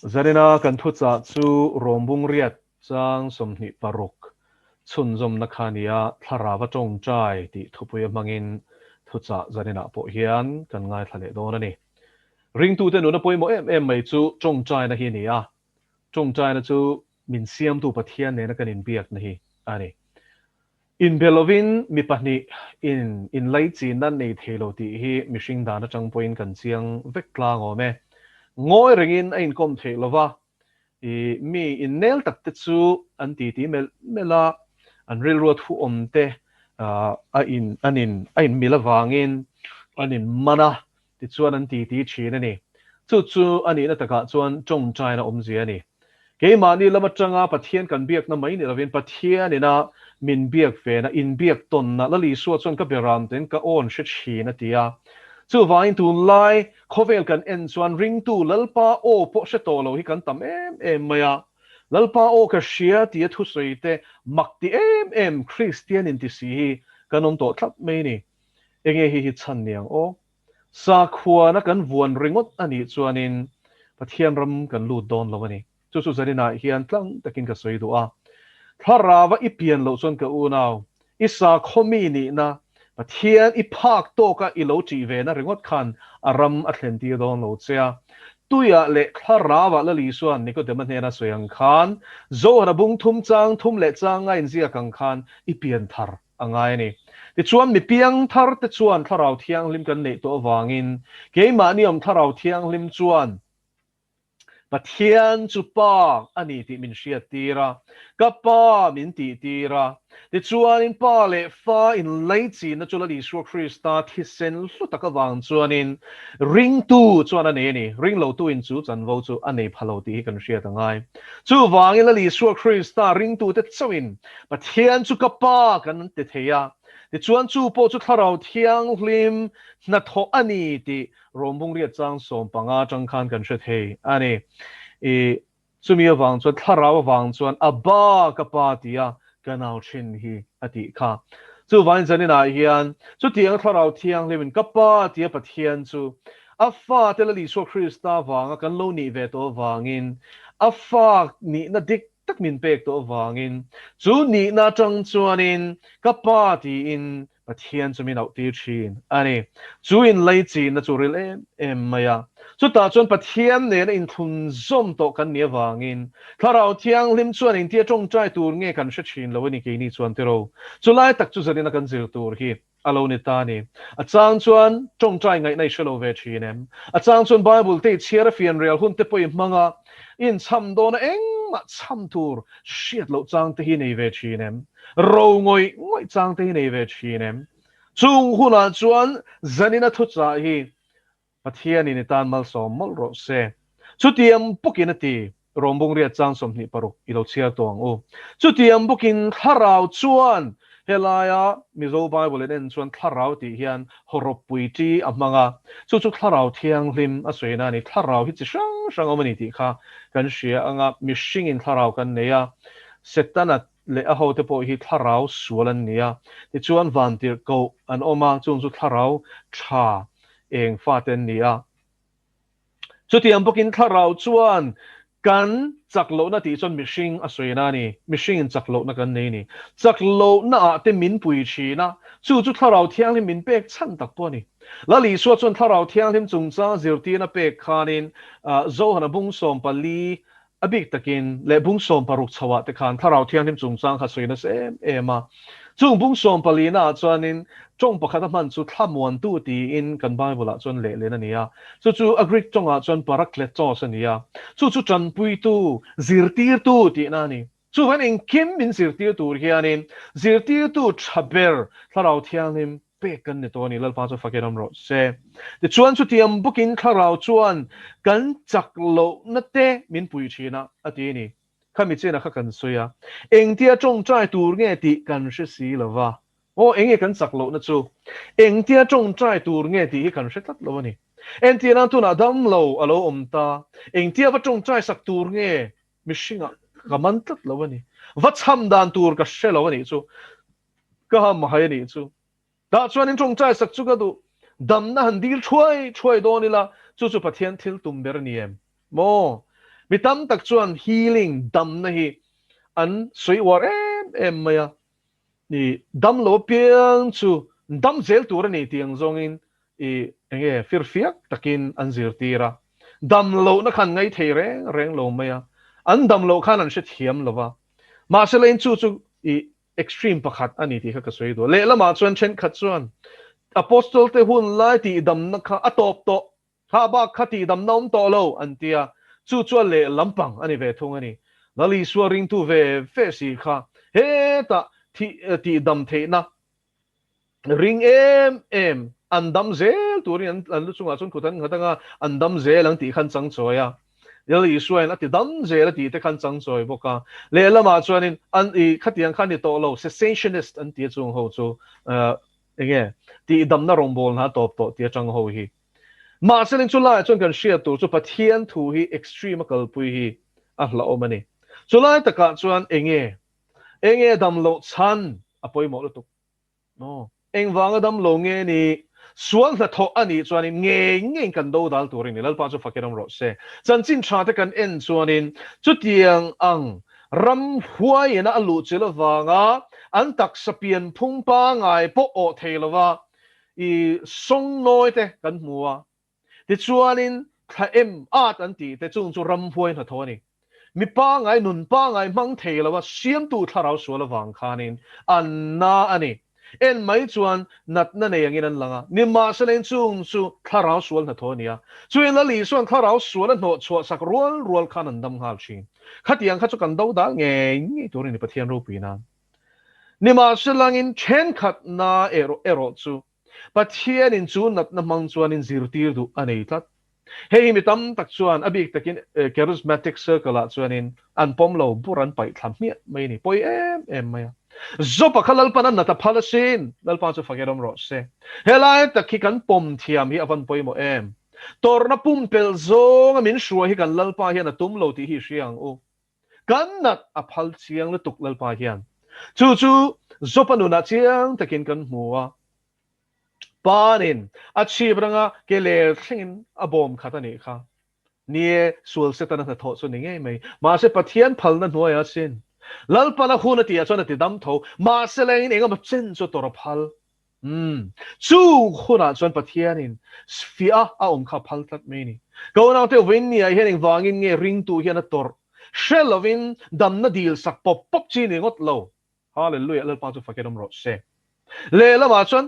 Zarina kan thucha chu rombung riat chang somni paruk chun zom na khania tharawa tong chai ti thupui mangin thucha zarina po hian kan ngai thale don ani ring tu te nu na poi mo em mai chu tong chai na hi ni a tong chai na chu min siam tu pathian ne na kan in biak na hi ani in belovin mi pahni in lai chin nan nei thelo ti hi mishing dana chang point kan chiang vek tla ngo me ngoi ringin a in kom thelowa i mi in nel tak te chu an ti ti mela an ril ruat hu om te a in mila wangin anin mana ti chuan an ti ti thin ani chu ani na taka chuan tong china om zia ni ke mani lama changa pathian kan biak na mai ni lavin pathian ina min biak fe na in biak ton na lali suwa chuan ka beram ten ka on she chi na tia chu vain tu lai khovel kan en chuan ring tu lalpa o po she to lo hi kan tam em maya lalpa o ka shia ti thu soi te mak ti em christian in ti si hi kanom to thlap mai ni enge hi chan niang o sa khua na kan vuan ringot ani chuanin pathian ram kan lu don lo ani chu zarina hian tlang takin ka soi do a tharawa ipian lo chuan ka u naw isa khomi ni na pathian i phak to ka i lo chi ve na ringot khan aram a thlen ti don lo chia tuya le tharawa la li suan ni ko de man hena soyang khan zo na bung thum le chang nga in zia kang khan ipian thar angai ni ti chuan mi piang thar te chuan tharau thiang lim kan nei to wangin ke ma ni om tharau thiang lim chuan pathian chu pa ani ti min hriat tira ka pa min ti tira ti chuan in pa le fa in lei chi na chula li su krista thi sen hlu taka wang chuan in ring tu chuan ani ni ring lo tu in chu chan vo chu ani phalo ti kan hriat angai chu wang in la li su krista ring tu te chawin pathian chu ka pa kan te theya ti chuan chu po chu tharau thiang hlim na tho ani ti rombung ria chang som panga chang khan kan hre thei ani e chumi awang chuan tharau awang chuan aba ka pa tia kanau thin hi ati kha chu vain zanina hian chu tiang tharau thiang hlim ka pa tia pathian chu afa telali so krista wanga kan lo ni ve to wangin afa ni na dik tak min pek to wangin chu ni na chang chuanin ka pa ti in pathian chu min au ti thin ani chu in lei chi na chu ril em maya chu ta chuan pathian ne na in thun zom to kan ne wangin tharau thiang lim chuan in tia tong trai tur nge kan hre thin lo ni ke ni chuan te ro chu lai tak chu zarina kan zir tur hi alo ni ta ni a chang chuan tong trai ngai nai shalo ve thinem a chang chuan bible te chiara fian real hun te poi manga in cham do na eng ma cham tur shiat lo chang te hi nei ve thinem ro ngoi chang te hi nei ve thinem chung huna chuan zanina thu cha hi pathian in tan mal som mal ro se chutiam pukin ati rombung ria chang som ni paruk ilo chia tong o chutiam bukin tharau chuan helaya mizo bible en chuan tharau ti hian horopui ti amanga chu tharau thiang hlim a soina ni tharau hi chi sang omani ti kha kan sia anga mishing in tharau kan neya setana le a ho te po hi tharau sualan nia ti chuan vantir ko an oma chung chu tharau tha eng faten nia chutiam bukin tharau chuan kan chaklo na ti chon mishing a soina ni mishing in chaklo na kan nei ni chaklo na te min pui china chu tharau thiang lim min pek chan tak po ni lali so chon tharau thiang lim chung cha zirti na pek khanin zo hana bung som pali abik takin le bung som paruk chawa te khan tharau thiang lim chung chang kha soina se ema chung bung som pali na chuanin chong pakhat man chu thlamuan tu ti in kan bible a chon le na nia chu agric chonga chon paraklet cho sania chu chan pui tu zirtir tu ti na ni chu van in kim min zirtir tu hianin zirtir tu thaber tharau thiang lim pe kan ni to ni lalpa chu fakeram ro se ti chuan chu tiam bukin tharau chuan kan chaklo na te min pui thina ati ni khami chena kha kan soya eng tia chong trai tur nge ti kan hre si lova o enge kan chaklo na chu eng tia chong trai tur nge ti kan hre tat lo ni en tia na tu na dam lo alo om ta eng tia va chong trai sak tur nge mishinga kaman tat lo ni va cham dan tur ka hre lo ni chu ka ha ma hai ni chu da chuan in chong trai sak chu ka du dam na han dil choi do ni la chu pathian thil tum ber ni em mo mi tam tak chuan healing dam na hi an soi war em maya ni dam lo piang chu dam zel tur ni tiang zong in enge fir fiak takin an zir tira dam lo na khan ngai thei reng lo maya an dam lo khan an she thiam lova ma se lein chu extreme pakhat ani ti kha soi do le lama chuan chen khat chuan apostol te hun lai ti dam na kha atop to ha ba khati dam nom to lo an tia chu chu le lampang ani ve thung ani lali suaring tu ve si kha he ta ti dam the na ring em an dam zel turin an lu chunga chun khutan ngatanga an dam zel ang ti khan chang choya lali suai na ti dam zel ti te khan chang choi boka le lama chuanin an I khatiang khan ni to lo cessationist an ti chung ho chu enge ti dam na rong bol na top to ti chang ho hi ma selin chu lai chon kan share tu chu pathian thu hi extreme kal pui hi a hla omani chu lai taka chuan enge dam lo chan apoi mo lo tu no eng wanga dam lo nge ni sual na tho ani chuan nge kan do dal turin ni lalpa chu fakiram ro se chan chin tha te kan en chuanin chu tiang ang ram huai na alu chila wanga an tak sapian phung pa ngai po o theilawa I song noi te kan muwa ti chuanin tha em at an ti te chung chu ram huai na tho ni mi pa ngai nun pa ngai mang theilawa siam tu tharau suala wang khanin an na ani en mai chuan nat na nei angin an langa ni ma selen chung chu tharau sual na tho nia chuin la li suan tharau sual no chua sak rual khan an dam hal chin khatiang kha chu kan do dal nge turin ni pathian ro pina ni ma selangin chen khat na ero chu pathian in chu nat na mang chuan in zirtir du anei tat hei mi tam tak chuan abik takin charismatic circle a chuanin an pomlo buran pai thlam mi mai ni poi em maya zopa khalal panan nata phalasin lalpa chu fakeram ro se helai takhi kan pom thiam hi avan poi mo em torna pum pel zong min shua hi kan lalpa hian atum lo ti hi hriang u kan nat a phal chiang le tuk lalpa hian chu zopa nu na chiang takin kan muwa panin achi branga ke le thingin abom khatani kha nie sul setana na tho chu ninge mai ma se pathian phal na hnuaya sin lalpa na khuna ti achona ti dam tho ma se lein enga ma chen chu tor phal chu khuna chon pathianin sfia a kha phal tat me ni go na te win ni a hian wangin nge ring tu hian a tor shelovin dam na dil sak pop chi ni ngot lo hallelujah lalpa chu fakedom ro se le la ma chon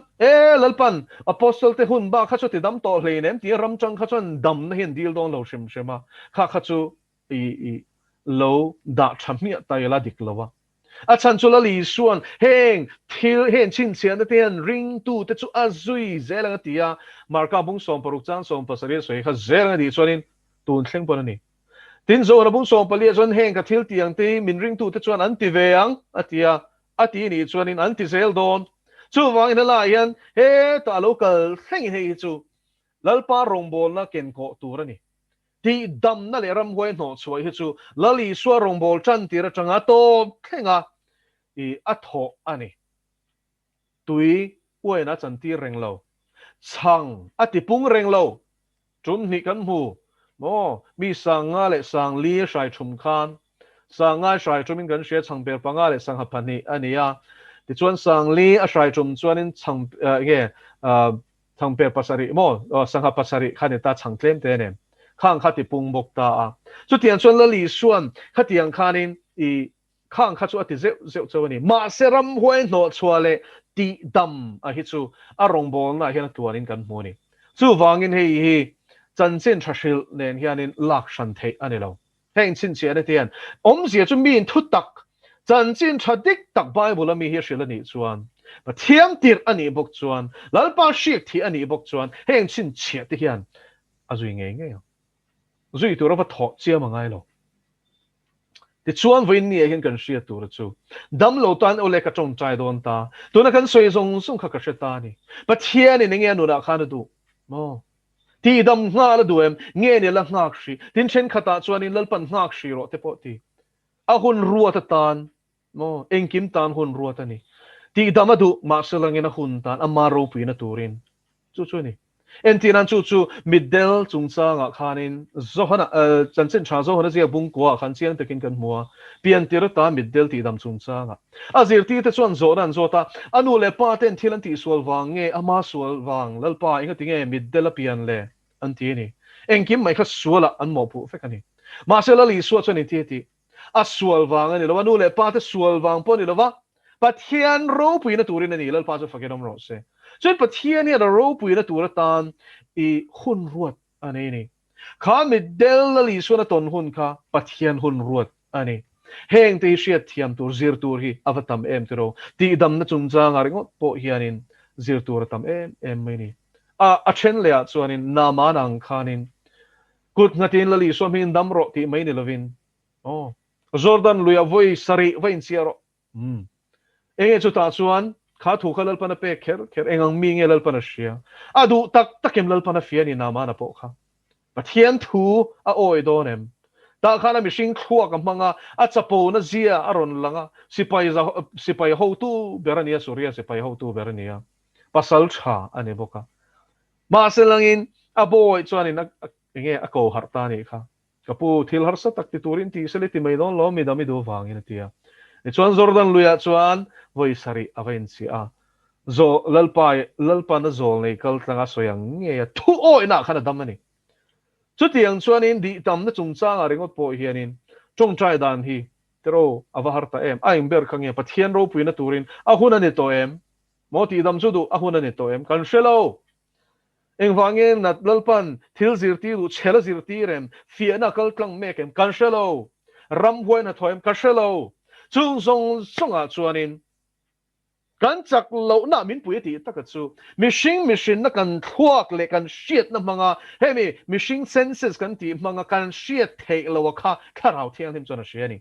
lalpan apostol te hun ba kha chu ti dam to hleinem ti ram chang kha chon dam na hian dil dong lo shim shema kha chu I lo da thamia ta yala dik lowa a chan chu la li suan heng thil hen chin chian te an ring tu te chu azui zelang tia marka bung som paruk chang som pasari soi kha zelang di chuanin tun thleng pon ani tin zo na bung som pali chon heng ka thil tiang te min ring tu te chuan an ti veang atia ati ni chuanin an ti zel don chu wang in la hian he ta local thleng hi chu lalpa rong bol na ken ko turani ti dam na le ram hoi no chuai hi chu lali swa rong bol chan tira changa to khenga a tho ani tui we na chan ti reng lo chang ati pung reng lo chum ni kan mu mo mi sanga le sang li shai chum khan sanga shai chum in kan she chang pe panga le sang ha phani ania ti chuan sang li a shai chum chuan in chang nge chang pe pasari mo sang ha pasari khani ta chang tlem te ne khang khati pung bok ta a chu tian chuan la li suan khatiang khanin I khang kha chu ati zeu chawani ma seram huai no chwale ti dam a hi chu a rong bol na hian tuanin kan hmuni chu wangin hi chan chen thashil nen hianin lak shan thei ani lo heng chin chi ani tian om zia chu min thu tak chan chin thadik tak bible mi hi shil ani chuan pa thiam tir ani bok chuan lalpa shik thi ani bok chuan heng chin chi ti hian azui nge zui tu ra pa tho chia ma ngai lo ti chuan voin ni hian kan hria tur chu dam lo tan ole ka chong chai don ta tu na kan soi zong sung kha ka hre ni pathian ni nge nu na khan du mo ti dam nga la duem nge ne la ngak hri tin chen khata chuan in lalpan ngak hri ro te po ti a hun ruwa ta tan mo engkim tan hun ruwa ta ni ti dam adu ma selang ina hun tan amma ro pi na turin chu ni en tin an chu middle chung changa khanin zo hana chan chen tha zo hana zia bung kwa khan chiang takin kan mua pian tir ta middle ti dam chung changa azir ti te chuan zo nan zo ta anu le pa ten thilan ti sual wang nge ama sual wang lal pa inga tinge middle pian le an ti ni engkim mai kha suala an mo pu fe kani ma se la li suwa chani ti ti a sual wang ani lo anu le pa te sual wang po ni lo wa pathian ro pui na turin ani lal pa chu fakiram ro se chuan pathian ni ro pui na tur tan i hun ruat ani ni kha middle la li suwa na ton hun kha pathian hun ruat ani heng te shiat thiam tur zir tur hi avatam em tero ti dam na chung cha ngaringot po hianin zir tur tam em mai ni a chen le a chuanin nama nang khanin kut ngatin lali so min damro ti mai ni lovin oh Jordan luya voi sari vain siaro enge chu ta chuan kha thu khalal pana pe kher engang mi nge lal pana sia adu tak takem lal pana fia ni nama na po kha pathian thu a oi donem ta khana mi sing khua ka manga a chapo na zia aron langa sipai ho tu berania surya sipai ho tu berania pasal cha ane boka ma selangin aboy chuanin nge a ko harta ni kha kapu thil har sa tak ti turin ti sele ti mai don lo mi dami do wangin tia ni chuan Jordan luya chuan voi sari avain si a zo lalpa na zol nei kal tanga soyang nge thu oi na khana damani chu tiang chuanin di tam na chung chang a ringot po hianin chung trai dan hi tero avaharta em a imber khange pathian ro puina turin a huna ni to em mo ti dam chu du a huna ni to em kan shelo eng wangin nat lalpan thil zirti du chela zirti rem fiana kal tlang mekem kan shelo ram huai na thoem kan shelo chung song a chuanin kan chak lo na min pui ti ta ka chu machine na kan thuak le kan shiat na manga hemi machine senses kan ti manga kan shiat thei lo kha rau thiang him chona shiani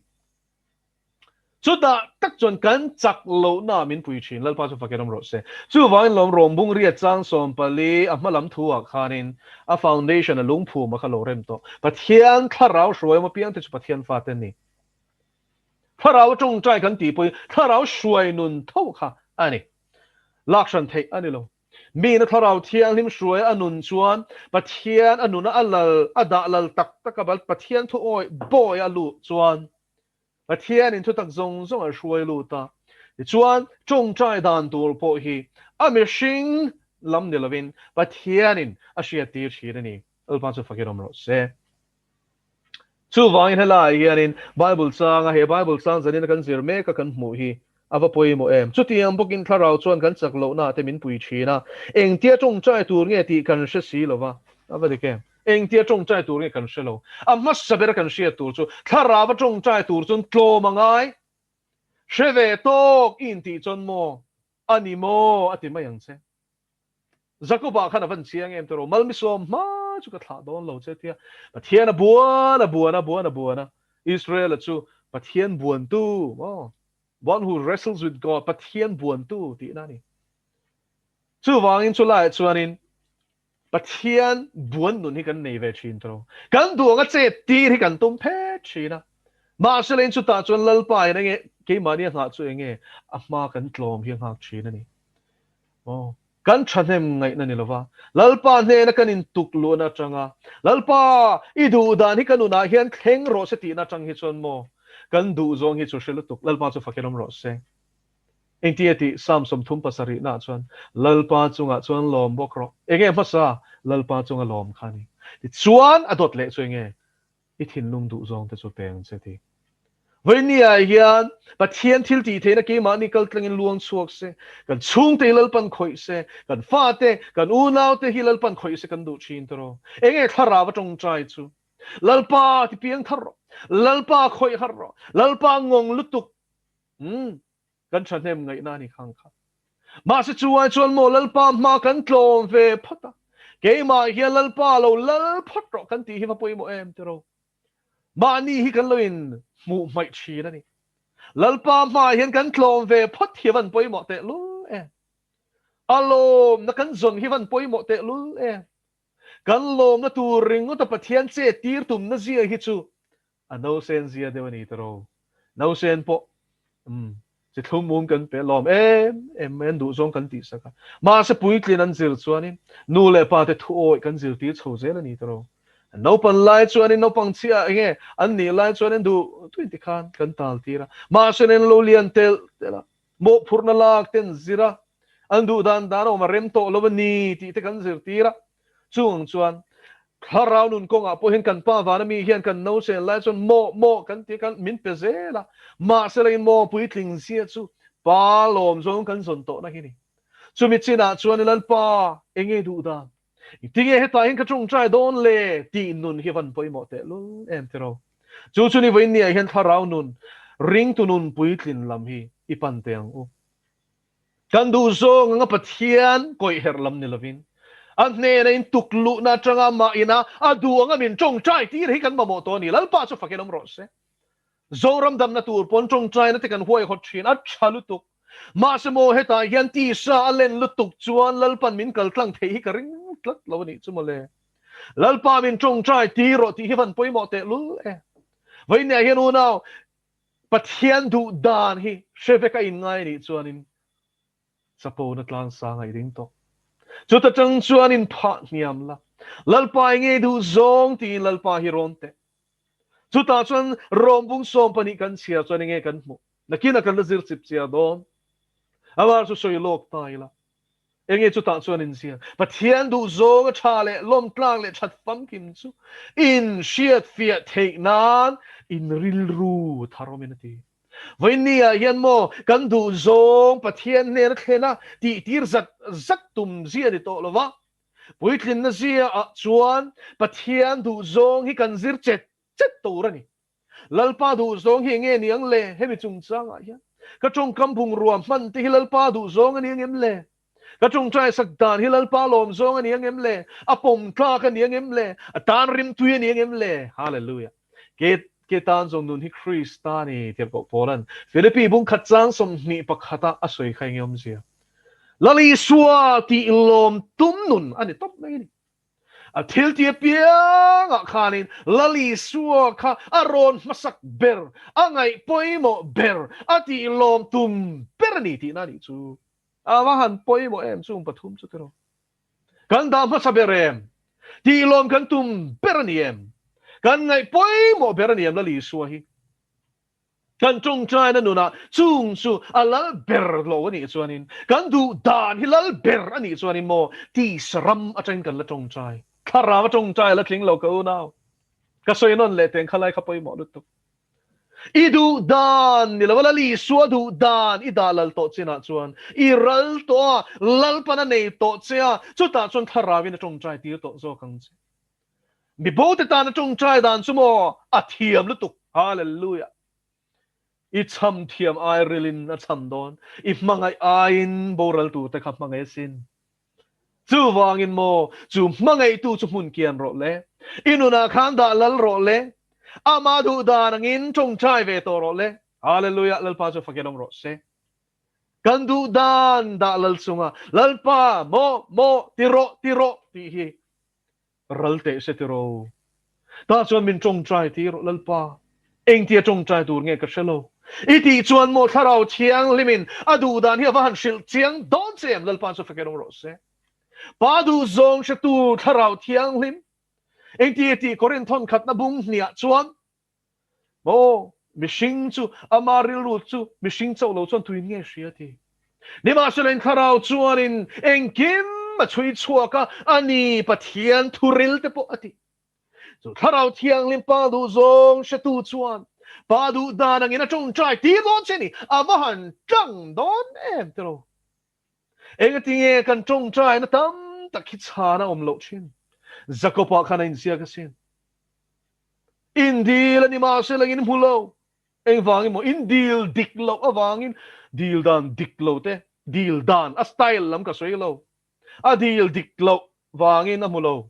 chu da tak chon kan chak lo na min pui chin lal pa chu fakeram ro se chu wain lom rom bung ria chang som pali a malam thuak khanin a foundation a lung phu ma kha lo rem to pathian kha rau shoi ma piang te chu pathian fa te ni kha rau chung trai kan ti pui kha rau shoi nun tho kha ani lakshan thei ani lo mi na tharau thiang lim shruai anun chuan pathian anuna alal ada lal tak takabal pathian thu oi boy alu chuan pathian in thu tak zong a shruai lu ta chuan chung trai dan tur po hi a mishing lam ni lovin pathian in a shia tir shirani alpa chu fakirom ro se chu wangin hala hianin bible sang a he bible sang zanin kan zir me ka kan mu hi ava poi mo em chu tiang bokin tharau chuan kan chak lo na te min pui china eng tia chung chai tur nge ti kan she si lova ava de ke eng tia chung chai tur nge kan she lo a mas saber kan she tur chu tharava chung chai tur chun tlo mangai sheve tok in ti chon mo ani mo ati mayang che zakuba khana van chiang em toro malmi som ma chu ka thla don lo che tia pathian buana Israel chu pathian buan tu one who wrestles with God pathian buan tu ti nani chu wangin chu lai chuanin pathian buan nun hi kan nei ve chin tro kan duanga che ti hi kan tum phe china ma selen chu ta chuan lal pai na nge ke mani ha chu nge a ma kan tlom hi hak china ni kan thanem ngai na ni lova lalpa ne na kan in tuk lo na changa lalpa idu dan hi kanuna hian thleng ro se ti na chang hi chon mo kan du zong hi chu shelu tuk lalpa chu fakerom ro se engti sam som thum pasari na chuan lalpa chunga chuan lom bok ro enge masa lalpa chunga lom khani ti chuan adot le chuenge i thin lung du zong te chu teng se ti Venia hian pathian thil ti the na ke ma ni kal tlangin luang chuak se kan chung te lalpan khoi se kan fa te kan unau te hi lalpan khoi se kan du chin tro enge thara wa tong trai chu lalpa ti piang thar lalpa khoi har lalpa ngong lutuk kan thanem ngai na ni khang kha ma se chuan chuan mo lalpa ma kan tlom ve phata ke ma hian lalpa lo lal phat ro kan ti hi va poi mo em tro ma ni hi kan loin mu mai chi na ni lalpa ma hian kan tlom ve phat hi van poi mo te lu alom na kan zon hi van poi mo te lu kan lom na tu ring ta pathian che tir tum na zia hi chu a no sen zia de ni tro no sen po chỉ thum mum kan pe lom em du zong kan ti saka ma se puitlin an zir chuanin nu le pa te thu oi kan zir ti chho zel ani tro no pan lai chuanin no pang chia nge an ni lai chuanin du tuiti khan kan tal tira ma se nen lo lian tel tela mo phurna lak ten zira an du dan dano ma rem to lo ni ti te kan zir tira chung chuan harau nun konga po hin kan pa vana mi hian kan no se lai chon mo kan ti kan min pe zela ma se lai mo puitling sia chu pa lom zong kan son to na hini chu mi china chuan lan pa enge du da tinge heta hin ka chung trai don le ti nun hi van poi mo te lu em tero chu chu ni vein ni hian harau nun ring tu nun puitlin lam hi ipan te ang u kan du zong nga pathian koi her lam ni lovin an ne na in tuklu na tranga ma ina adu anga min chong trai ti hi kan ma mo to ni lal pa chu fakelom ro se zoram dam na tur pon chong trai na te kan huai hot thin a chalu tuk ma se mo heta yan ti sa alen lu tuk chuan lal pan min kal tlang thei ka ring tlat lo ni chu mo le lal pa min chong trai ti ro ti hi van poi mo te lu vai ne hian u nau pathian du dan hi sheveka in ngai ni chuanin sapo na tlang sa ngai ding to chu ta chang chuanin pha niam la lalpa nge du zong ti lalpa hi ronte chu ta chuan rombung som pani kan chia chuan nge kan mu nakina kan lazir chip chia don awar chu soi lok tai la enge chu ta chuan in sia pathian du zong tha le lom tlang le that fam kim chu in shiat fiat thei nan in ril ru tharominati Vainia hian mo kan du zong pathian ner khena ti tir zat tum zia ni to lova puitlin na zia a chuan pathian du zong hi kan zir chet to rani lalpa du zong hi nge niang le hemi chung chang a hian ka chung kampung ruam man ti hi lalpa du zong ani ngem le ka chung trai sak dan hi lalpa lom zong ani ngem le a pom tla ka ni ngem le a tan rim tu ni ngem le hallelujah ke tan zong nun hi Kristani tiap ko poran Philippi bung khatchang som ni pakhata asoi khai ngom zia lali suwa ti lom tum nun ani top mai ni a thil ti piang a khanin lali suwa kha aron masak ber angai poimo ber ati lom tum ber ni ti na ni chu awahan poimo em chung pathum chu tero kan da masaberem ti lom kan tum ber ni em kan ngai poi mo beraniam la li suwa hi kan chung trai na nuna chung su alal ber lo ni chuanin kan du dan hi lal ber ani chuanin mo ti saram atang kan la chung trai khara ma chung trai la thling lo ko now ka soi non le teng khalai kha poi mo lu i du dan ni la li suwa du dan i dalal to china chuan i ral to lal pana nei to chia chu ta chuan khara win chung trai ti to zo kang mi bote ta na chung trai dan sumo a thiam lutuk hallelujah i cham thiam ai rilin na cham don i mangai ain boral tu te khap mangai sin chu wangin mo chu mangai tu chu mun kian ro le inuna khan da lal ro le ama du da nangin chung trai ve to ro le hallelujah lal pa chu fakelom ro se kan du dan da lal sunga lal pa mo tiro ti hi ralte se tiro ta chuan min chung trai ti ro lalpa eng tia chung trai tur nge ka shelo iti chuan mo tharau chiang limin adu dan hi van shil chiang don chem lalpa so fakelong ro se pa du zong she tu tharau chiang lim eng ti korin thon khat na bung nia chuan mo mishing chu amaril ru chu mishing chau lo chuan tuin nge shia ti ni ma shelen tharau chuan in eng kim ma chui chua ka ani pathian thuril te po ati so tharau thiang lim pa du zong she tu chuan pa du danang ina chung trai ti don cheni amahan chang don em tro eng ti nge kan chung trai na tam tak hi chana om lo chin zakopa khana in sia ka sin indil ani ma se langin mulo eng wangin mo indil dik lo awangin dil dan dik lo te dil dan a style lam ka soi lo adil diklo wangin amulo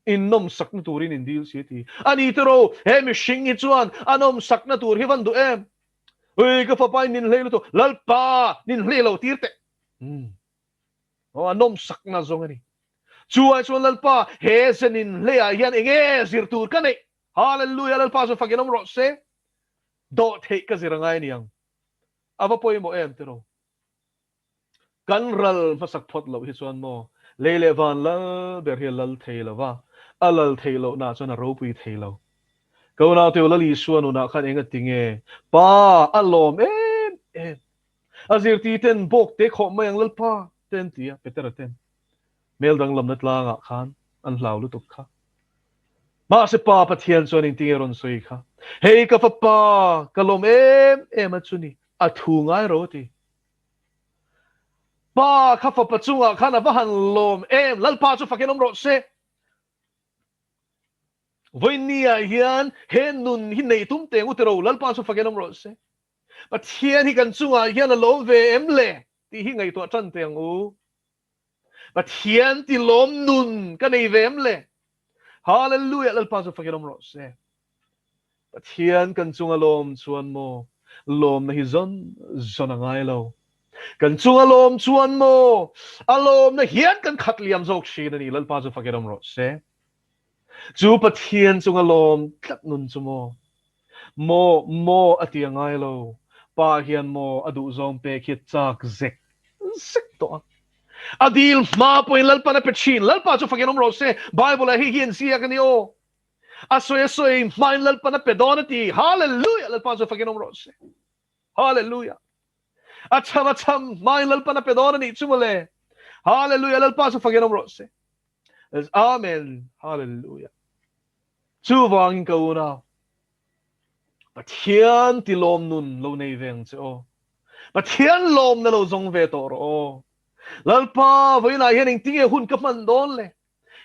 innom sakna turin indil city ani tero he mi shingi chuan anom sakna tur hi van du em oi ka fa pai nin leilo to lalpa nin leilo tirte o anom sakna zongani chuan chuan lalpa he senin le a yan enge zir tur kan ei hallelujah lalpa so faginom ro se do thei ka zirangai niang ava poi mo em tero kan ral masak phot lo hi chuan mo lele van la ber hi lal theilo wa alal theilo na chuan a ro pui theilo ko na te la li suan na khan enga tinge pa alom em azir ti ten bok te kho mayang lal pa ten tia petera ten mel dang lam na tlanga khan an hlau lu tuk kha ma se pa pathian chuan in tingeron soi kha hei ka fa pa kalom em a chuni a thu ngai ro ti pa kha fa pa chunga khana va han lom em lal pa chu fakenom ro se voinia hian hen nun hi nei tum te utero lal pa chu fakenom ro se pathian hi kan chunga hian a lom ve em le ti hi ngai to chan te ngu pathian ti lom nun ka nei ve em le hallelujah lal pa chu fakenom ro se pathian kan chunga lom chuan mo lom na hi zon angai lo kan chunga lom chuan mo alom na hian kan khatliam zok shi na ni lal pa chu fakenom ro se chu pathian chunga lom tlat nun chu mo ati angai lo pa hian mo adu zong pe khi chak zek to adil ma poin lal pa na pechin lal pa chu fakenom ro se bible hi hian sia kan yo asoy main lal pa na pedonati hallelujah lal pa chu fakenom ro se hallelujah acham main lal pa na pedonani chumale hallelujah lal pa chu fakenom ro se amen hallelujah chu wang ka una pathian ti lom nun lo nei veng cho pathian lom na lo zong ve to ro lal pa voi na hian ting e hun ka man don le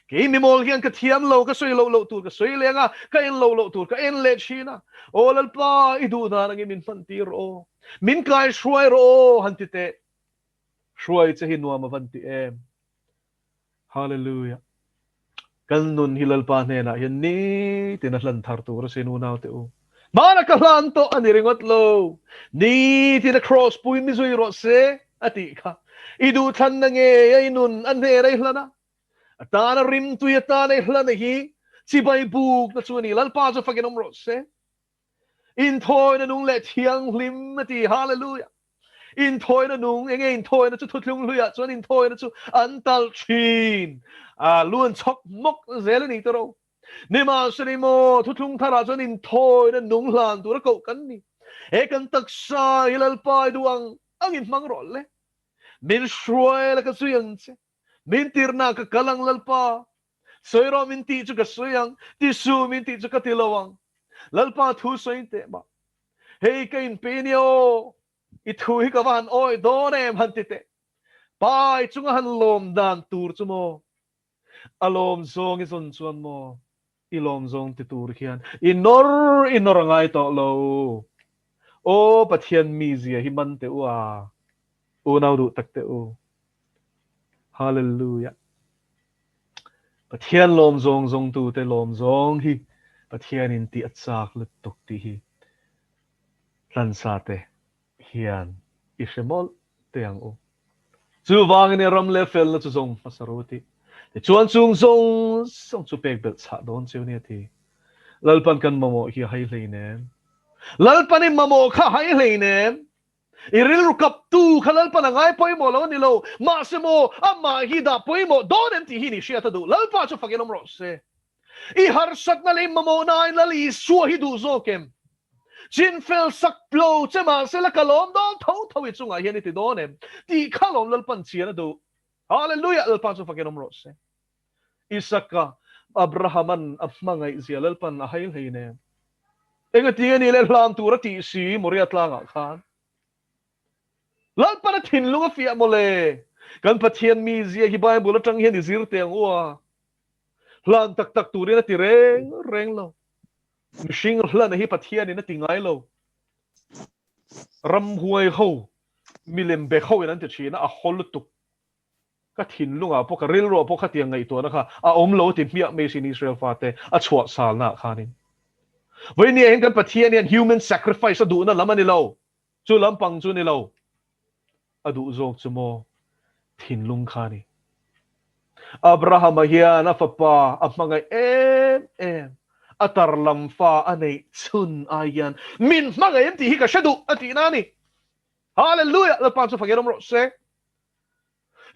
ke mi mol hian ka thiam lo ka soi lo tur ka soi lenga ka en lo tur ka en le china o lal pa i du na ngi min fan ti ro min kai shruai ro han ti te shruai che hi nuam van ti em hallelujah kan nun hilal pa ne na hian ni tinahlan thar tur se nu naw te u mana kalan to ani ringot lo ni ti the cross puin mi zui ro se ati kha idu than na nge ai nun an ne rai hlana atana rim tu ya ta nei hlana hi chi bai buk na chu ni lal pa zo fagenom ro se in thoi na nung le thiang hlim ati hallelujah in thoi na nung enge in thoi na chu thutlung luya chuan in thoi na chu antal thin luan chok mok zel ni to ro ni ma sri mo thutlung thara chuan in thoi na nung hlan tur ko kan ni e kan tak sa ilal pai duang angin mang ro le min shruai la ka suyang che min tirna ka kalang lalpa soiro min ti chu ka suyang ti su min ti chu ka tilawang lalpa thu soin te ba hei kain penio I thu hi ka van oi donem han ti te pai chunga han lom dan tur chu mo alom zong I zon chuan mo ilom zong ti tur khian inor ngai to lo o pathian mi zia hi man te wa o nau du tak te o hallelujah pathian lom zong tu te lom zong hi pathian in ti achak lut tok ti hi tlan sa te hian ishemol te ang o chu wang ni ram le fel na chu zong pasaroti te chuan chung zong chu pek bel cha don chu ni ti lalpan kan mamo hi hai leinem lalpan in mamo kha hai leinem iril rukap tu khalal panangai poi mo lo ni lo ma se mo amma hi da poi mo donem ti hi ni shia ta du lalpa chu fagenom ro se I har sat na le mamo na in lali su hi du zo kem chin fel sak plo che ma se la kalom don thau I chunga hi ni ti donem ti khalom lalpan chia na du hallelujah lalpa chu fagenom ro se Isaka Abrahaman apmangai zia lalpan a hai heine enga ti ni le hlam tu ra ti si moriat langa khan lal para thin lunga fia mole kan pathian mi zia hi bible atang hian izir te angwa hlan tak turin ati reng lo mishing hlan hi pathian in ati ngai lo ram huai ho milem be ho in ante china a hol tuk ka thin lunga po ka ril ro po kha tiang ngai to na kha a om lo ti mia me sin Israel fate a chwa sal na khanin voi ni hen kan pathian hian human sacrifice adu na lamani lo chu lampang chu ni lo adu zok chumo thin lung khani Abraham hian a fapa apmangai em atar lam fa anei chun ayan min mangai em ti hi ka shadu ati nani hallelujah la pan chu fagerom ro se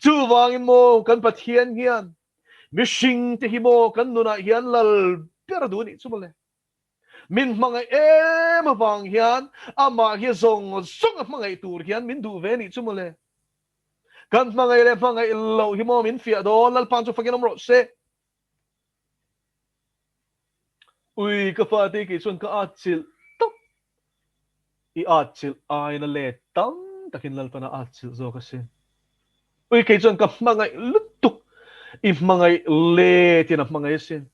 chu wangin mo kan pathian hian mishing te hi mo kan nuna hian lal perdu ni chu mole min mangai em awang hian ama hi zong zong mangai tur hian min du ve ni chu mole kan mangai le mangai lo hi mo min fia do lal pan chu fagerom ro se ui ka fa te ki chun ka achil top I achil ai na le tam takin lal pana achil zo ka sin ui ke chun ka mangai lutuk I mangai le tin mangai sin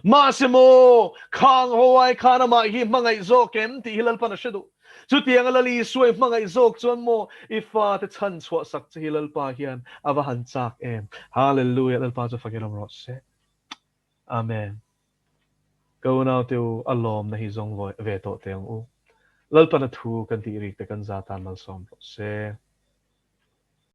Masimo khang hoai khana ma hi mangai zo kem ti hilal pana shedu chu tiang lali suai mangai zok chon mo ifa te chan chwa sak chi hilal pa hian ava han chak em hallelujah lal pa chu fakiram ro se amen go now to alom na hi zong ve to teang u lal pana thu kan ti ri te kan za tan mal som ro se